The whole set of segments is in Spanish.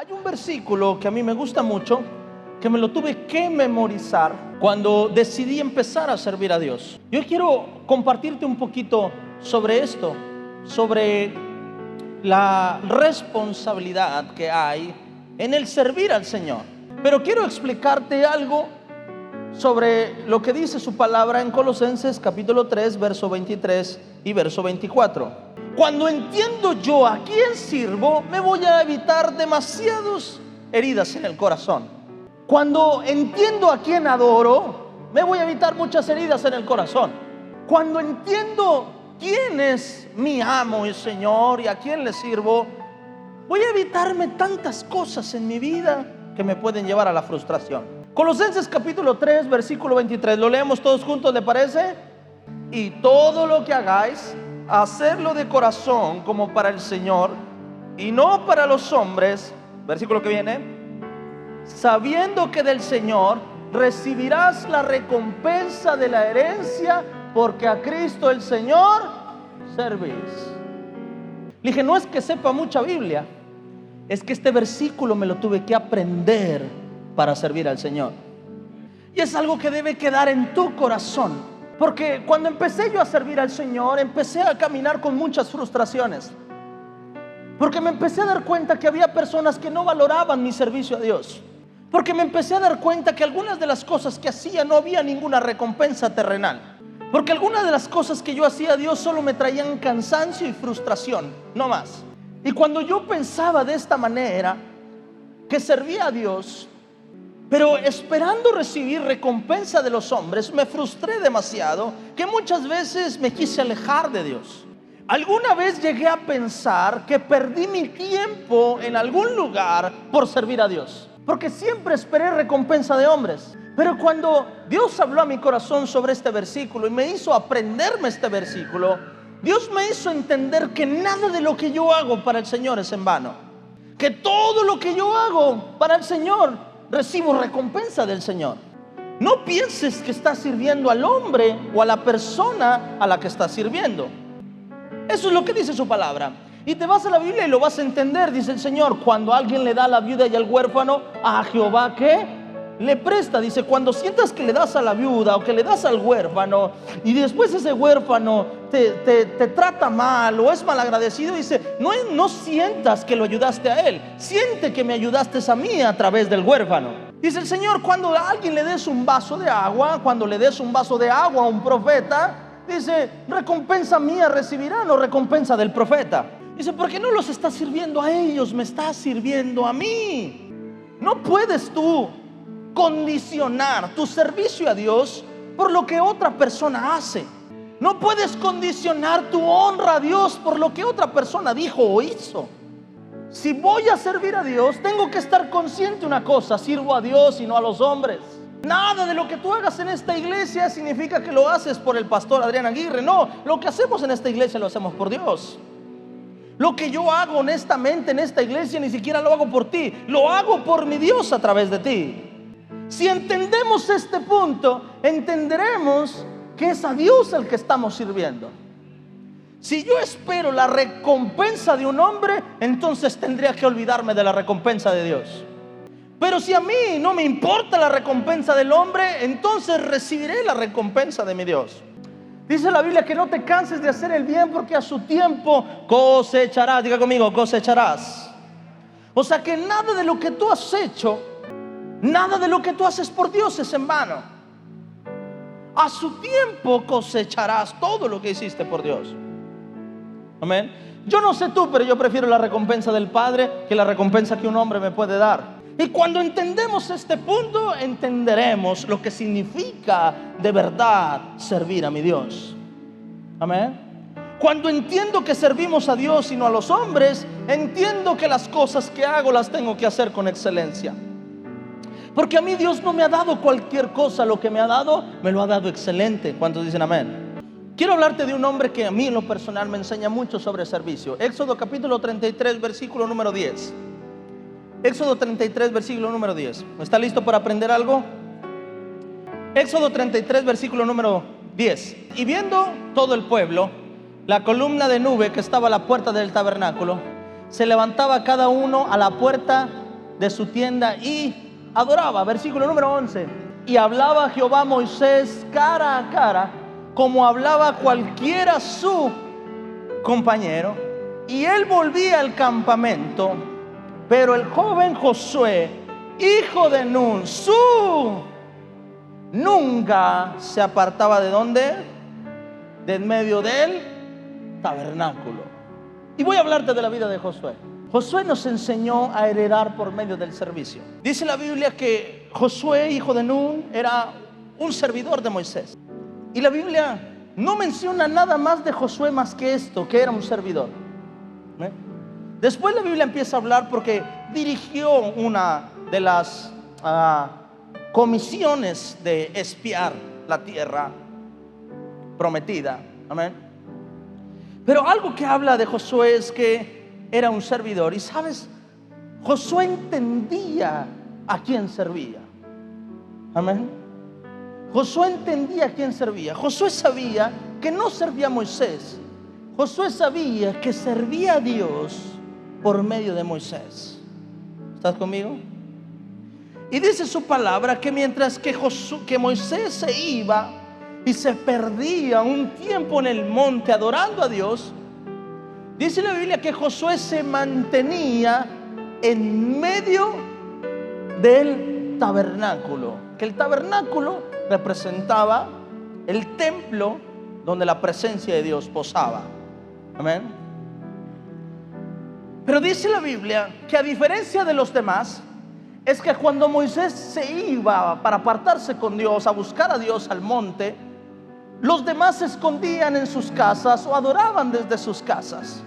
Hay un versículo que a mí me gusta mucho, que me lo tuve que memorizar cuando decidí empezar a servir a Dios. Yo quiero compartirte un poquito sobre esto, sobre la responsabilidad que hay en el servir al Señor. Pero quiero explicarte algo sobre lo que dice su palabra en Colosenses capítulo 3, verso 23 y verso 24. Cuando entiendo yo a quién sirvo, me voy a evitar demasiadas heridas en el corazón. Cuando entiendo a quién adoro, me voy a evitar muchas heridas en el corazón. Cuando entiendo quién es mi amo y Señor y a quién le sirvo, voy a evitarme tantas cosas en mi vida que me pueden llevar a la frustración. Colosenses capítulo 3, versículo 23. Lo leemos todos juntos, ¿le parece? Y todo lo que hagáis, hacerlo de corazón como para el Señor y no para los hombres. Versículo que viene. Sabiendo que del Señor recibirás la recompensa de la herencia, porque a Cristo el Señor servís. Le dije, no es que sepa mucha Biblia, es que este versículo me lo tuve que aprender para servir al Señor. Y es algo que debe quedar en tu corazón. Porque cuando empecé yo a servir al Señor, empecé a caminar con muchas frustraciones. Porque me empecé a dar cuenta que había personas que no valoraban mi servicio a Dios. Porque me empecé a dar cuenta que algunas de las cosas que hacía no había ninguna recompensa terrenal. Porque algunas de las cosas que yo hacía a Dios solo me traían cansancio y frustración, no más. Y cuando yo pensaba de esta manera, que servía a Dios, pero esperando recibir recompensa de los hombres, me frustré demasiado, que muchas veces me quise alejar de Dios. Alguna vez llegué a pensar que perdí mi tiempo en algún lugar por servir a Dios, porque siempre esperé recompensa de hombres. Pero cuando Dios habló a mi corazón sobre este versículo y me hizo aprenderme este versículo, Dios me hizo entender que nada de lo que yo hago para el Señor es en vano. Que todo lo que yo hago para el Señor recibo recompensa del Señor. No pienses que estás sirviendo al hombre o a la persona a la que estás sirviendo. Eso es lo que dice su palabra. Y te vas a la Biblia y lo vas a entender. Dice el Señor, cuando alguien le da a la viuda y al huérfano, a Jehová ¿qué? Le presta. Dice, cuando sientas que le das a la viuda o que le das al huérfano y después ese huérfano te trata mal o es malagradecido, dice, no sientas que lo ayudaste a él, siente que me ayudaste a mí a través del huérfano. Dice el Señor, cuando a alguien le des un vaso de agua, cuando le des un vaso de agua a un profeta, dice, recompensa mía recibirán o recompensa del profeta. Dice, ¿por qué no los estás sirviendo a ellos? Me estás sirviendo a mí. No puedes tú condicionar tu servicio a Dios por lo que otra persona hace. No puedes condicionar tu honra a Dios por lo que otra persona dijo o hizo. Si voy a servir a Dios, tengo que estar consciente de una cosa: sirvo a Dios y no a los hombres. Nada de lo que tú hagas en esta iglesia significa que lo haces por el pastor Adrián Aguirre. No, lo que hacemos en esta iglesia lo hacemos por Dios. Lo que yo hago honestamente en esta iglesia ni siquiera lo hago por ti, lo hago por mi Dios a través de ti. Si entendemos este punto, entenderemos que es a Dios el que estamos sirviendo. Si yo espero la recompensa de un hombre, entonces tendría que olvidarme de la recompensa de Dios. Pero si a mí no me importa la recompensa del hombre, entonces recibiré la recompensa de mi Dios. Dice la Biblia que no te canses de hacer el bien, porque a su tiempo cosecharás. Diga conmigo, cosecharás. O sea que nada de lo que tú has hecho, nada de lo que tú haces por Dios es en vano. A su tiempo cosecharás todo lo que hiciste por Dios. Amén. Yo no sé tú, pero yo prefiero la recompensa del Padre que la recompensa que un hombre me puede dar. Y cuando entendemos este punto, entenderemos lo que significa de verdad servir a mi Dios. Amén. Cuando entiendo que servimos a Dios y no a los hombres, entiendo que las cosas que hago las tengo que hacer con excelencia. Porque a mí Dios no me ha dado cualquier cosa, lo que me ha dado, me lo ha dado excelente. ¿Cuántos dicen amén? Quiero hablarte de un hombre que a mí en lo personal me enseña mucho sobre servicio. Éxodo capítulo 33, versículo número 10. Éxodo 33, versículo número 10. ¿Está listo para aprender algo? Éxodo 33, versículo número 10. Y viendo todo el pueblo, la columna de nube que estaba a la puerta del tabernáculo, se levantaba cada uno a la puerta de su tienda y adoraba. Versículo número 11. Y hablaba Jehová a Moisés cara a cara, como hablaba cualquiera su compañero, y él volvía al campamento. Pero el joven Josué, hijo de Nun, nunca se apartaba ¿de dónde? De en medio del tabernáculo. Y voy a hablarte de la vida de Josué. Josué nos enseñó a heredar por medio del servicio. Dice la Biblia que Josué, hijo de Nun, era un servidor de Moisés. Y la Biblia no menciona nada más de Josué más que esto, que era un servidor. Después la Biblia empieza a hablar porque dirigió una de las comisiones de espiar la tierra prometida. Amén. Pero algo que habla de Josué es que era un servidor. Y sabes, Josué entendía a quién servía. Amén. Josué entendía a quién servía. Josué sabía que no servía a Moisés. Josué sabía que servía a Dios por medio de Moisés. ¿Estás conmigo? Y dice su palabra que mientras que Moisés se iba y se perdía un tiempo en el monte adorando a Dios, dice la Biblia que Josué se mantenía en medio del tabernáculo. Que el tabernáculo representaba el templo donde la presencia de Dios posaba. Amén. Pero dice la Biblia que a diferencia de los demás, es que cuando Moisés se iba para apartarse con Dios, a buscar a Dios al monte, los demás se escondían en sus casas o adoraban desde sus casas.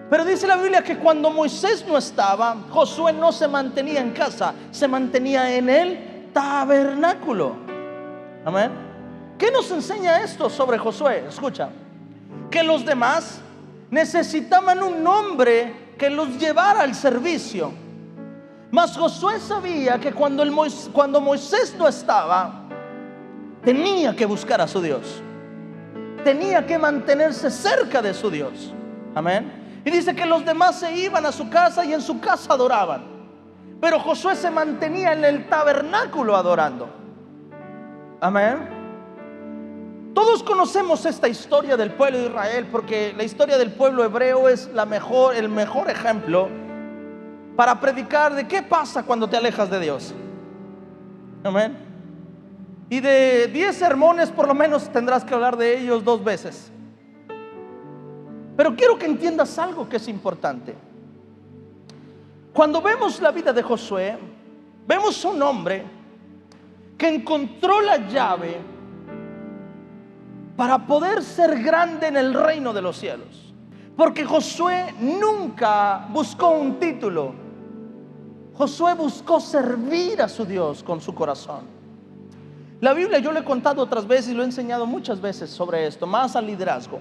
Pero dice la Biblia que cuando Moisés no estaba, Josué no se mantenía en casa, se mantenía en el tabernáculo. Amén. ¿Qué nos enseña esto sobre Josué? Escucha, que los demás necesitaban un hombre que los llevara al servicio. Mas Josué sabía que cuando Moisés no estaba, tenía que buscar a su Dios, tenía que mantenerse cerca de su Dios. Amén. Y dice que los demás se iban a su casa y en su casa adoraban, pero Josué se mantenía en el tabernáculo adorando. Amén. Todos conocemos esta historia del pueblo de Israel, porque la historia del pueblo hebreo es el mejor ejemplo para predicar de qué pasa cuando te alejas de Dios. Amén. Y de 10 sermones por lo menos tendrás que hablar de ellos 2 veces. Pero quiero que entiendas algo que es importante. Cuando vemos la vida de Josué, vemos un hombre que encontró la llave para poder ser grande en el reino de los cielos. Porque Josué nunca buscó un título. Josué buscó servir a su Dios con su corazón. La Biblia, yo lo he contado otras veces y lo he enseñado muchas veces sobre esto, más al liderazgo.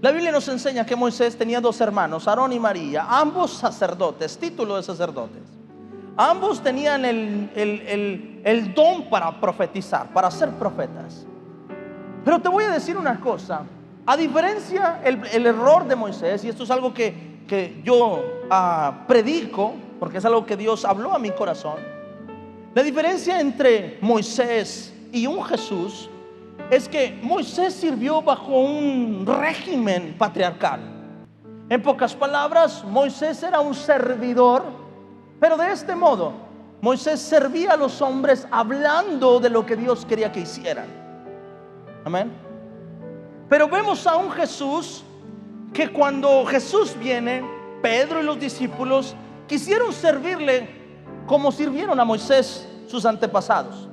La Biblia nos enseña que Moisés tenía 2 hermanos, Aarón y María, ambos sacerdotes, título de sacerdotes. Ambos tenían el don para profetizar, para ser profetas. Pero te voy a decir una cosa, a diferencia el error de Moisés, y esto es algo que yo predico, porque es algo que Dios habló a mi corazón. La diferencia entre Moisés y un Jesús es que Moisés sirvió bajo un régimen patriarcal. En pocas palabras, Moisés era un servidor, pero de este modo, Moisés servía a los hombres hablando de lo que Dios quería que hicieran. Amén. Pero vemos a un Jesús que cuando Jesús viene, Pedro y los discípulos quisieron servirle como sirvieron a Moisés sus antepasados.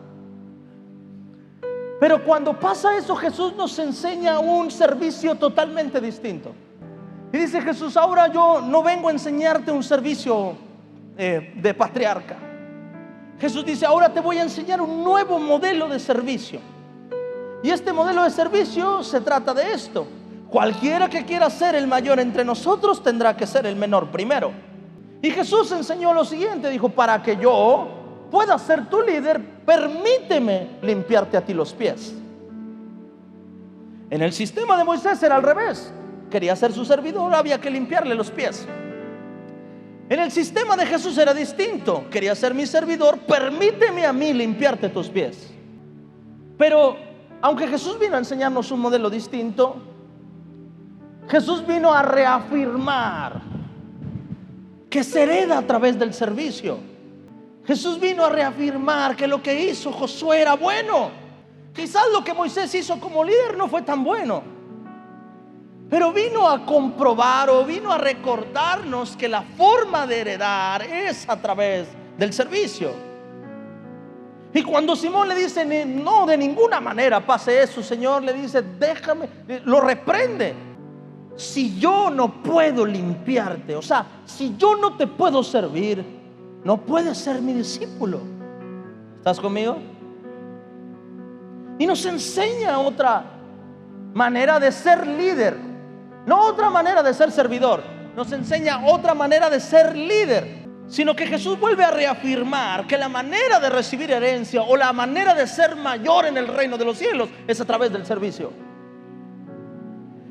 Pero cuando pasa eso, Jesús nos enseña un servicio totalmente distinto. Y dice Jesús: ahora yo no vengo a enseñarte un servicio de patriarca. Jesús dice: ahora te voy a enseñar un nuevo modelo de servicio. Y este modelo de servicio se trata de esto: cualquiera que quiera ser el mayor entre nosotros tendrá que ser el menor primero. Y Jesús enseñó lo siguiente, dijo: para que yo pueda ser tu líder, permíteme limpiarte a ti los pies. En el sistema de Moisés era al revés. Quería ser su servidor, había que limpiarle los pies. En el sistema de Jesús era distinto. Quería ser mi servidor, permíteme a mí limpiarte tus pies. Pero aunque Jesús vino a enseñarnos un modelo distinto, Jesús vino a reafirmar que se hereda a través del servicio. Jesús vino a reafirmar que lo que hizo Josué era bueno. Quizás lo que Moisés hizo como líder no fue tan bueno, pero vino a comprobar o vino a recordarnos que la forma de heredar es a través del servicio. Y cuando Simón le dice, no, de ninguna manera pase eso, Señor, le dice, déjame, lo reprende. Si yo no puedo limpiarte, o sea, si yo no te puedo servir, no puedes ser mi discípulo. ¿Estás conmigo? Y nos enseña otra manera de ser líder, no otra manera de ser servidor. Nos enseña otra manera de ser líder, sino que Jesús vuelve a reafirmar que la manera de recibir herencia o la manera de ser mayor en el reino de los cielos es a través del servicio.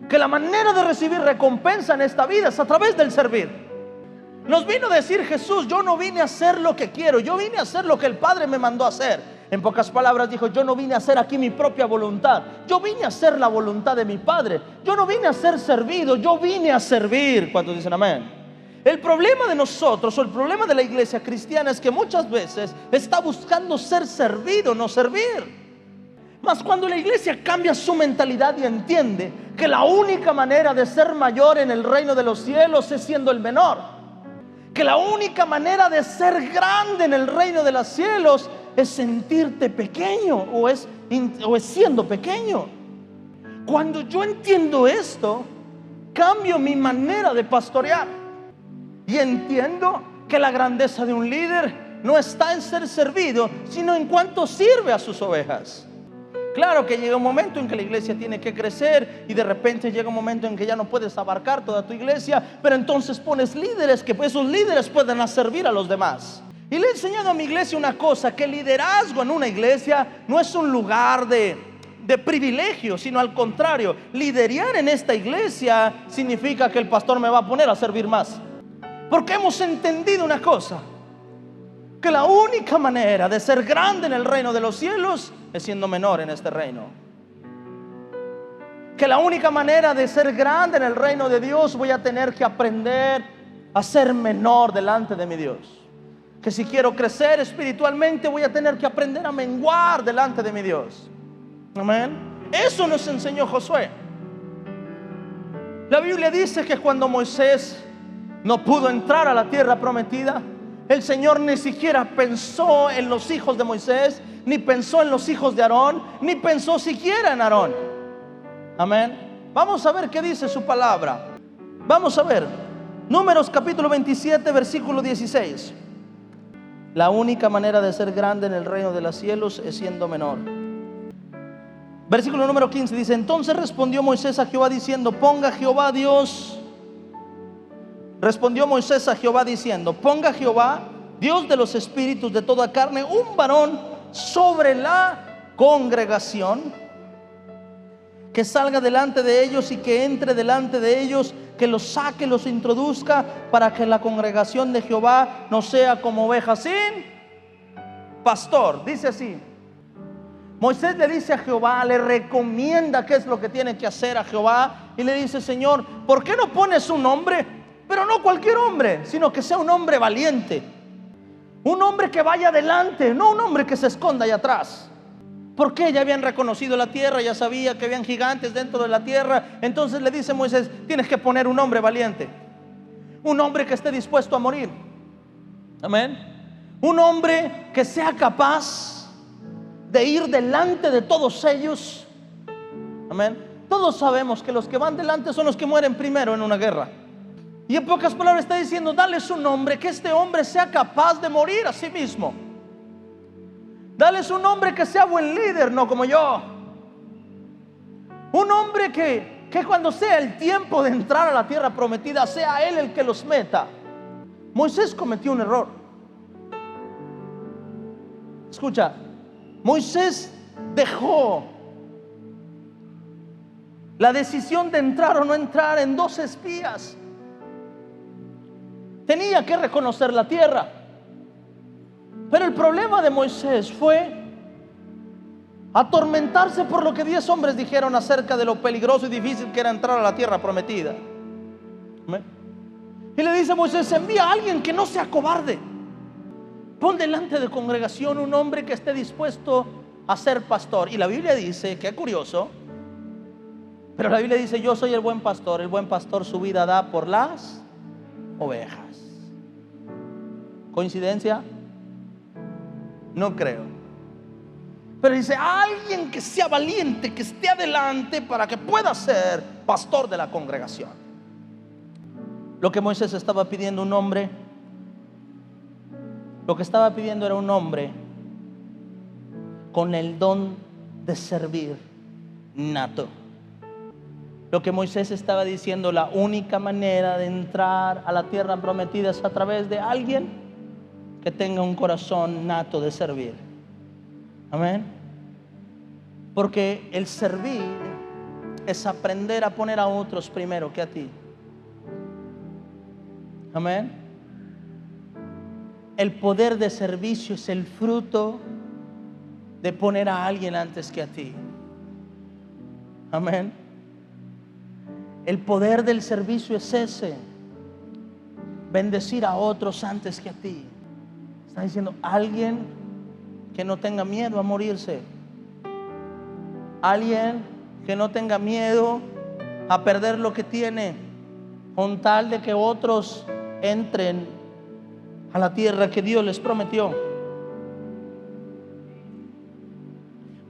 Que la manera de recibir recompensa en esta vida es a través del servir. Nos vino a decir Jesús, yo no vine a hacer lo que quiero, yo vine a hacer lo que el Padre me mandó a hacer. En pocas palabras dijo, yo no vine a hacer aquí mi propia voluntad, yo vine a hacer la voluntad de mi Padre. Yo no vine a ser servido, yo vine a servir. ¿Cuántos dicen amén? El problema de nosotros, o el problema de la iglesia cristiana, es que muchas veces está buscando ser servido, no servir. Mas cuando la iglesia cambia su mentalidad y entiende que la única manera de ser mayor en el reino de los cielos es siendo el menor, que la única manera de ser grande en el reino de los cielos es sentirte pequeño o es siendo pequeño. Cuando yo entiendo esto, cambio mi manera de pastorear y entiendo que la grandeza de un líder no está en ser servido, sino en cuanto sirve a sus ovejas. Claro que llega un momento en que la iglesia tiene que crecer y de repente llega un momento en que ya no puedes abarcar toda tu iglesia, pero entonces pones líderes que esos líderes puedan servir a los demás. Y le he enseñado a mi iglesia una cosa, que el liderazgo en una iglesia no es un lugar de privilegio, sino al contrario, liderar en esta iglesia significa que el pastor me va a poner a servir más. Porque hemos entendido una cosa, que la única manera de ser grande en el reino de los cielos es siendo menor en este reino. Que la única manera de ser grande en el reino de Dios voy a tener que aprender a ser menor delante de mi Dios. Que si quiero crecer espiritualmente voy a tener que aprender a menguar delante de mi Dios. Amén. Eso nos enseñó Josué. La Biblia dice que cuando Moisés no pudo entrar a la tierra prometida, el Señor ni siquiera pensó en los hijos de Moisés, ni pensó en los hijos de Aarón, ni pensó siquiera en Aarón. Amén. Vamos a ver qué dice su palabra. Vamos a ver Números capítulo 27 versículo 16. La única manera de ser grande en el reino de los cielos es siendo menor. Versículo número 15 dice: entonces respondió Moisés a Jehová diciendo, respondió Moisés a Jehová diciendo, ponga Jehová, Dios de los espíritus de toda carne, un varón sobre la congregación, que salga delante de ellos y que entre delante de ellos, que los saque, los introduzca, para que la congregación de Jehová no sea como oveja sin pastor. Dice así. Moisés le dice a Jehová, le recomienda qué es lo que tiene que hacer a Jehová, y le dice: Señor, ¿por qué no pones un hombre? Pero no cualquier hombre, sino que sea un hombre valiente, un hombre que vaya adelante, no un hombre que se esconda allá atrás. Porque ya habían reconocido la tierra, ya sabía que habían gigantes dentro de la tierra. Entonces le dice Moisés: tienes que poner un hombre valiente, un hombre que esté dispuesto a morir. Amén. Un hombre que sea capaz de ir delante de todos ellos. Amén. Todos sabemos que los que van delante son los que mueren primero en una guerra. Y en pocas palabras está diciendo: dales un hombre, que este hombre sea capaz de morir a sí mismo. Dales un hombre que sea buen líder, no como yo. Un hombre que cuando sea el tiempo de entrar a la tierra prometida, sea él el que los meta. Moisés cometió un error. Escucha, Moisés dejó la decisión de entrar o no entrar en dos espías. tenía que reconocer la tierra. Pero el problema de Moisés fue atormentarse por lo que 10 hombres dijeron acerca de lo peligroso y difícil que era entrar a la tierra prometida. ¿Amén? Y le dice a Moisés: envía a alguien que no sea cobarde. Pon delante de congregación un hombre que esté dispuesto a ser pastor. Y la Biblia dice, qué curioso, pero la Biblia dice: yo soy el buen pastor su vida da por las ovejas. ¿Coincidencia? No creo. Pero dice: alguien que sea valiente, que esté adelante para que pueda ser pastor de la congregación. Lo que Moisés estaba pidiendo, un hombre, lo que estaba pidiendo era un hombre con el don de servir nato. Lo que Moisés estaba diciendo: la única manera de entrar a la tierra prometida es a través de alguien que tenga un corazón nato de servir. Amén. Porque el servir es aprender a poner a otros primero que a ti. Amén. El poder de servicio es el fruto de poner a alguien antes que a ti. Amén. El poder del servicio es ese: bendecir a otros antes que a ti. Está diciendo alguien que no tenga miedo a morirse, alguien que no tenga miedo a perder lo que tiene, con tal de que otros entren a la tierra que Dios les prometió.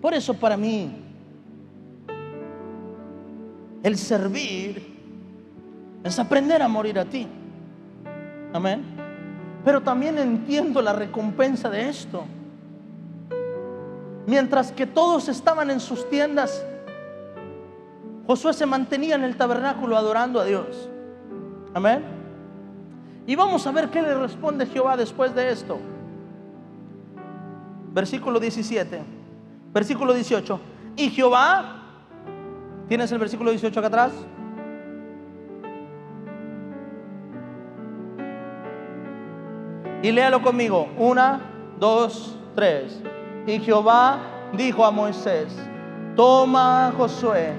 Por eso, para mí, el servir es aprender a morir a ti. Amén. Pero también entiendo la recompensa de esto. Mientras que todos estaban en sus tiendas, Josué se mantenía en el tabernáculo adorando a Dios. Amén. Y vamos a ver qué le responde Jehová después de esto. Versículo 17. Versículo 18. Y Jehová, ¿tienes el versículo 18 acá atrás? Y léalo conmigo. 1, 2, 3. Y Jehová dijo a Moisés: toma a Josué,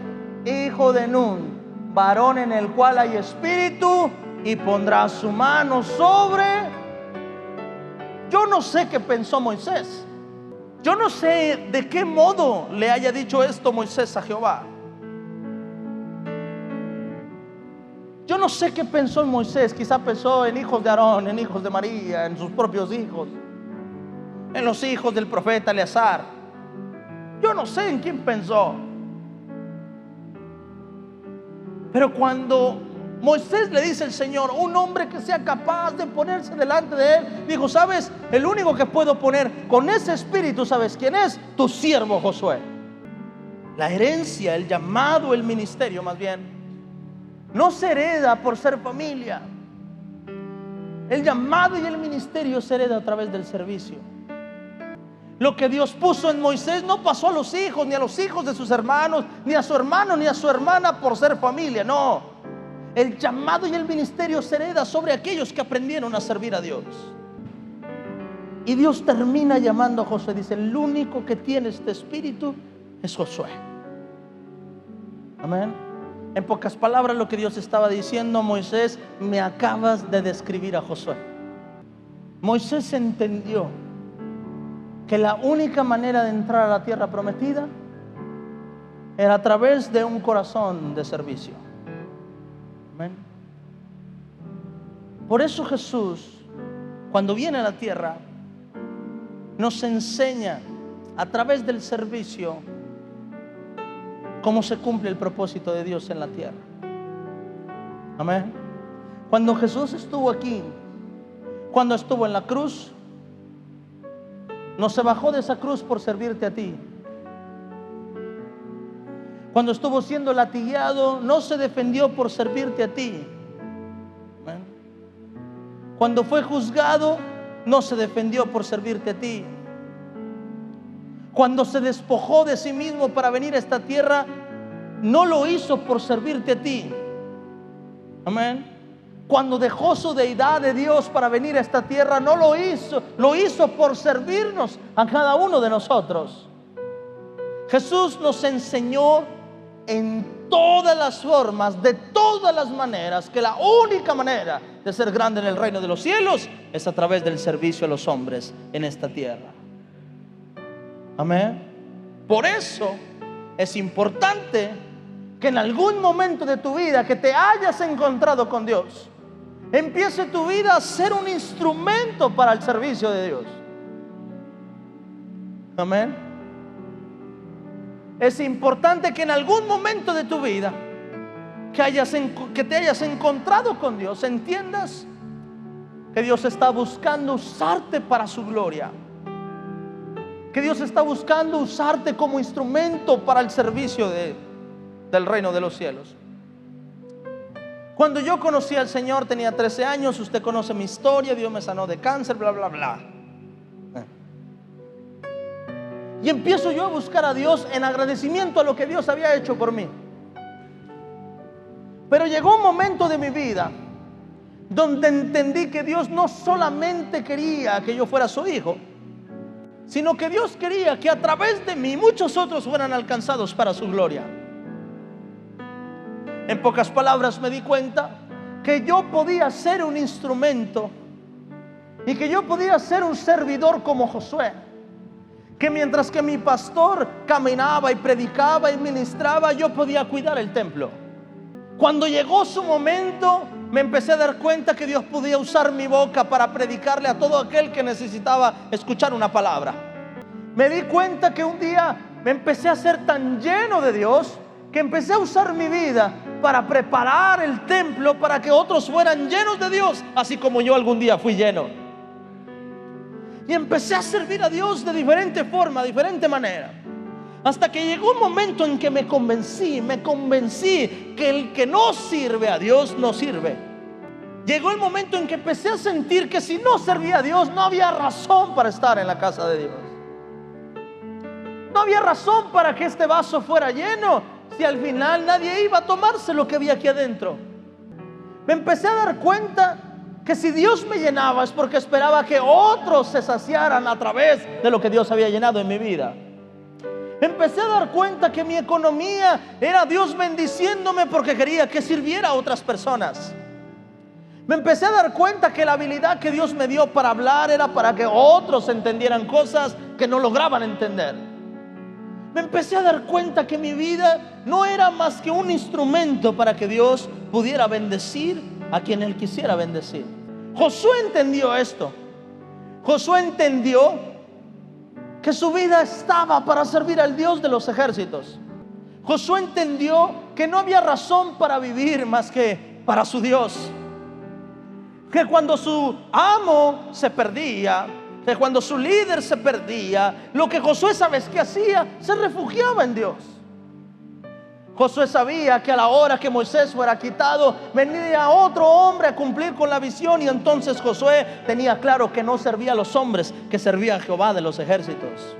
hijo de Nun, varón en el cual hay espíritu, y pondrá su mano sobre. Yo no sé qué pensó Moisés. Yo no sé de qué modo le haya dicho esto Moisés a Jehová. Yo no sé qué pensó en Moisés. Quizá pensó en hijos de Aarón, en hijos de María, en sus propios hijos, en los hijos del profeta Eleazar. Yo no sé en quién pensó. Pero cuando Moisés le dice al Señor, un hombre que sea capaz de ponerse delante de él, dijo: sabes, el único que puedo poner con ese espíritu, ¿sabes quién es? Tu siervo Josué. La herencia, el llamado, el ministerio más bien, no se hereda por ser familia. El llamado y el ministerio se hereda a través del servicio. Lo que Dios puso en Moisés no pasó a los hijos, ni a los hijos de sus hermanos, ni a su hermano, ni a su hermana por ser familia. No. El llamado y el ministerio se hereda sobre aquellos que aprendieron a servir a Dios. Y Dios termina llamando a Josué. Dice: el único que tiene este espíritu es Josué. Amén. En pocas palabras, lo que Dios estaba diciendo: Moisés, me acabas de describir a Josué. Moisés entendió que la única manera de entrar a la tierra prometida era a través de un corazón de servicio. Amén. Por eso Jesús, cuando viene a la tierra, nos enseña a través del servicio cómo se cumple el propósito de Dios en la tierra. Amén. Cuando Jesús estuvo aquí, cuando estuvo en la cruz, no se bajó de esa cruz por servirte a ti. Cuando estuvo siendo latigado, no se defendió por servirte a ti. Amén. Cuando fue juzgado, no se defendió por servirte a ti. Cuando se despojó de sí mismo para venir a esta tierra, no lo hizo por servirte a ti. Amén. Cuando dejó su deidad de Dios para venir a esta tierra, no lo hizo por servirnos a cada uno de nosotros. Jesús nos enseñó en todas las formas, de todas las maneras, que la única manera de ser grande en el reino de los cielos es a través del servicio a los hombres en esta tierra. Amén. Por eso es importante que en algún momento de tu vida que te hayas encontrado con Dios, empiece tu vida a ser un instrumento para el servicio de Dios. Amén. Es importante que en algún momento de tu vida que te hayas encontrado con Dios, entiendas que Dios está buscando usarte para su gloria, que Dios está buscando usarte como instrumento para el servicio del reino de los cielos. Cuando yo conocí al Señor tenía 13 años. Usted conoce mi historia. Dios me sanó de cáncer, bla, bla, bla. Y empiezo yo a buscar a Dios en agradecimiento a lo que Dios había hecho por mí. Pero llegó un momento de mi vida donde entendí que Dios no solamente quería que yo fuera su hijo, sino que Dios quería que a través de mí muchos otros fueran alcanzados para su gloria. En pocas palabras, me di cuenta que yo podía ser un instrumento y que yo podía ser un servidor como Josué, que mientras que mi pastor caminaba y predicaba y ministraba, yo podía cuidar el templo. Cuando llegó su momento, me empecé a dar cuenta que Dios podía usar mi boca para predicarle a todo aquel que necesitaba escuchar una palabra. Me di cuenta que un día me empecé a ser tan lleno de Dios que empecé a usar mi vida para preparar el templo para que otros fueran llenos de Dios, así como yo algún día fui lleno. Y empecé a servir a Dios de diferente forma, de diferente manera, hasta que llegó un momento en que me convencí que el que no sirve a Dios no sirve. Llegó el momento en que empecé a sentir que si no servía a Dios no había razón para estar en la casa de Dios. No había razón para que este vaso fuera lleno si al final nadie iba a tomarse lo que había aquí adentro. Me empecé a dar cuenta que si Dios me llenaba es porque esperaba que otros se saciaran a través de lo que Dios había llenado en mi vida. Empecé a dar cuenta que mi economía era Dios bendiciéndome porque quería que sirviera a otras personas. Me empecé a dar cuenta que la habilidad que Dios me dio para hablar era para que otros entendieran cosas que no lograban entender. Me empecé a dar cuenta que mi vida no era más que un instrumento para que Dios pudiera bendecir a quien Él quisiera bendecir. Josué entendió esto. Josué entendió que su vida estaba para servir al Dios de los ejércitos. Josué entendió que no había razón para vivir más que para su Dios. Que cuando su amo se perdía, que cuando su líder se perdía, lo que Josué, ¿sabes qué hacía? Se refugiaba en Dios. Josué sabía que a la hora que Moisés fuera quitado, venía otro hombre a cumplir con la visión. Y entonces Josué tenía claro que no servía a los hombres, que servía a Jehová de los ejércitos.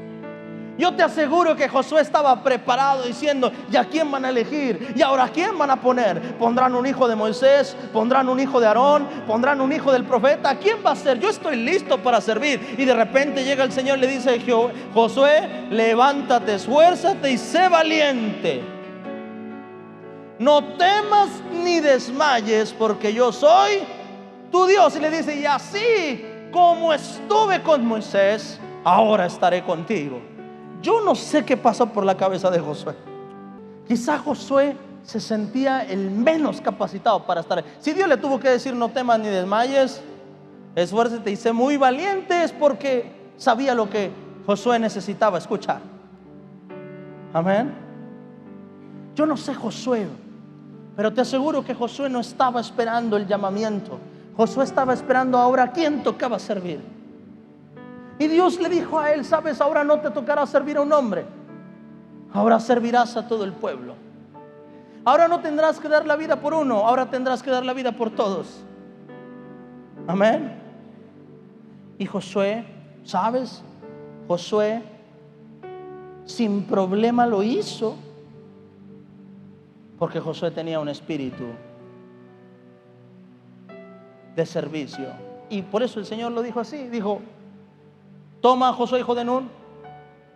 Yo te aseguro que Josué estaba preparado diciendo: ¿y a quién van a elegir? ¿Y ahora a quién van a poner? ¿Pondrán un hijo de Moisés? ¿Pondrán un hijo de Aarón? ¿Pondrán un hijo del profeta? ¿A quién va a ser? Yo estoy listo para servir. Y de repente llega el Señor y le dice: Josué, levántate, esfuérzate y sé valiente. No temas ni desmayes, porque yo soy tu Dios. Y le dice: y así como estuve con Moisés, ahora estaré contigo. Yo no sé qué pasó por la cabeza de Josué. Quizá Josué se sentía el menos capacitado para estar. Si Dios le tuvo que decir: no temas ni desmayes, esfuérzate y sé muy valiente, es porque sabía lo que Josué necesitaba escuchar. Amén. Yo no sé Josué, pero te aseguro que Josué no estaba esperando el llamamiento. Josué estaba esperando ahora a quién tocaba servir. Y Dios le dijo a él: sabes, ahora no te tocará servir a un hombre, ahora servirás a todo el pueblo. Ahora no tendrás que dar la vida por uno, ahora tendrás que dar la vida por todos. Amén. Y Josué, ¿sabes? Josué sin problema lo hizo, porque Josué tenía un espíritu de servicio. Y por eso el Señor lo dijo así, dijo: toma a Josué hijo de Nun,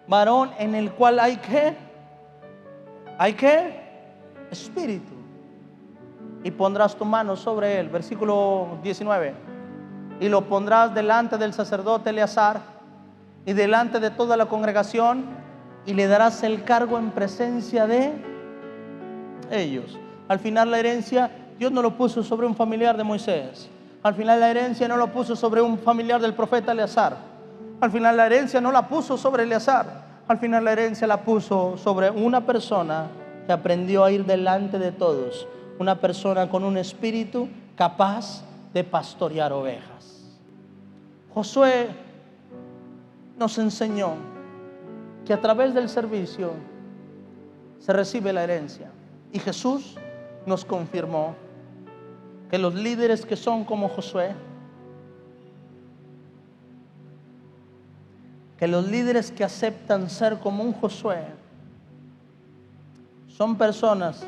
varón en el cual hay que espíritu, y pondrás tu mano sobre él. Versículo 19: y lo pondrás delante del sacerdote Eleazar y delante de toda la congregación, y le darás el cargo en presencia de ellos. Al final la herencia Dios no lo puso sobre un familiar de Moisés. Al final la herencia no lo puso sobre un familiar del profeta Eleazar. Al final la herencia no la puso sobre Eleazar. Al final la herencia la puso sobre una persona que aprendió a ir delante de todos. Una persona con un espíritu capaz de pastorear ovejas. Josué nos enseñó que a través del servicio se recibe la herencia. Y Jesús nos confirmó que los líderes que son como Josué, que los líderes que aceptan ser como un Josué, son personas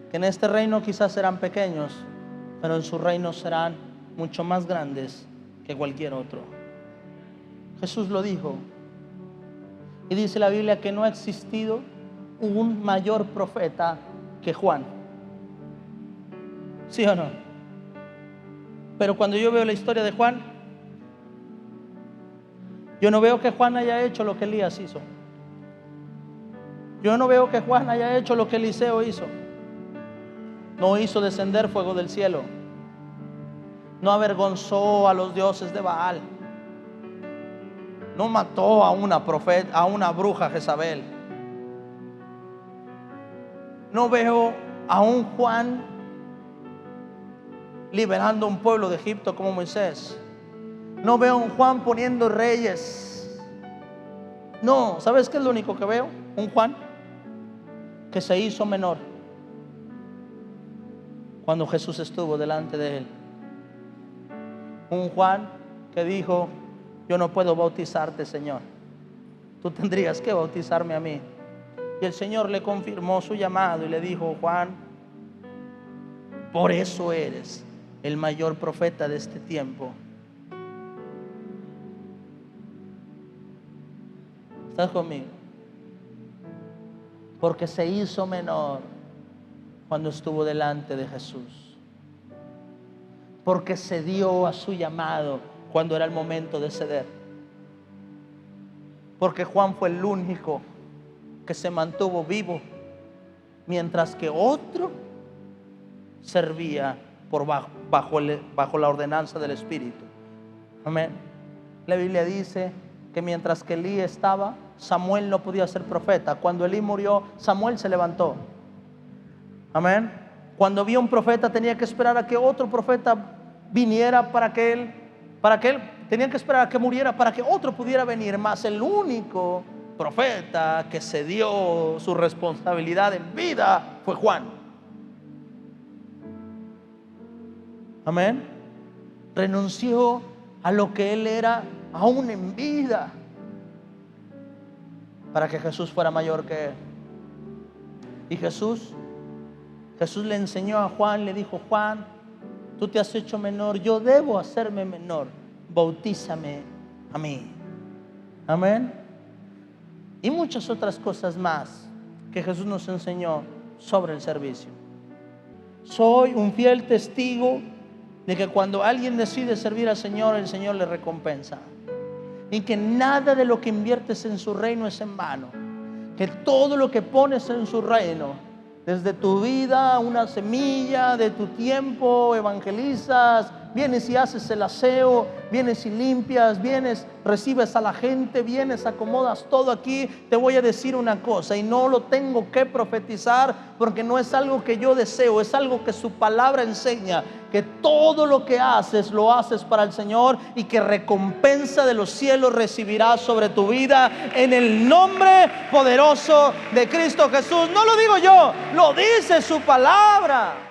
que en este reino quizás serán pequeños, pero en su reino serán mucho más grandes que cualquier otro. Jesús lo dijo. Y dice la Biblia que no ha existido un mayor profeta que Juan. ¿Sí o no? Pero cuando yo veo la historia de Juan, yo no veo que Juan haya hecho lo que Elías hizo. Yo no veo que Juan haya hecho lo que Eliseo hizo. No hizo descender fuego del cielo. No avergonzó a los dioses de Baal. No mató a una bruja Jezabel. No veo a un Juan liberando a un pueblo de Egipto como Moisés. No veo a un Juan poniendo reyes. No, ¿sabes qué es lo único que veo? Un Juan que se hizo menor cuando Jesús estuvo delante de él. Un Juan que dijo: yo no puedo bautizarte, Señor. Tú tendrías que bautizarme a mí. Y el Señor le confirmó su llamado y le dijo: Juan, por eso eres el mayor profeta de este tiempo. ¿Estás conmigo? Porque se hizo menor cuando estuvo delante de Jesús. Porque cedió a su llamado cuando era el momento de ceder. Porque Juan fue el único que se mantuvo vivo, mientras que otro servía bajo la ordenanza del Espíritu. Amén. La Biblia dice que mientras que Elí estaba, Samuel no podía ser profeta. Cuando Elí murió, Samuel se levantó. Amén. Cuando había un profeta, tenía que esperar a que otro profeta viniera para que él tenía que esperar a que muriera para que otro pudiera venir. Más el único profeta que se dio su responsabilidad en vida fue Juan. Amén. Renunció a lo que él era aún en vida para que Jesús fuera mayor que él. Y Jesús le enseñó a Juan, le dijo: Juan, tú te has hecho menor, yo debo hacerme menor, bautízame a mí. Amén. Y muchas otras cosas más que Jesús nos enseñó sobre el servicio. Soy un fiel testigo de que cuando alguien decide servir al Señor, el Señor le recompensa. Y que nada de lo que inviertes en su reino es en vano. Que todo lo que pones en su reino, desde tu vida, una semilla de tu tiempo, evangelizas, vienes y haces el aseo, vienes y limpias, vienes, recibes a la gente, vienes, acomodas todo aquí. Te voy a decir una cosa, y no lo tengo que profetizar porque no es algo que yo deseo, es algo que su palabra enseña, que todo lo que haces, lo haces para el Señor, y que recompensa de los cielos recibirás sobre tu vida en el nombre poderoso de Cristo Jesús. No lo digo yo, lo dice su palabra.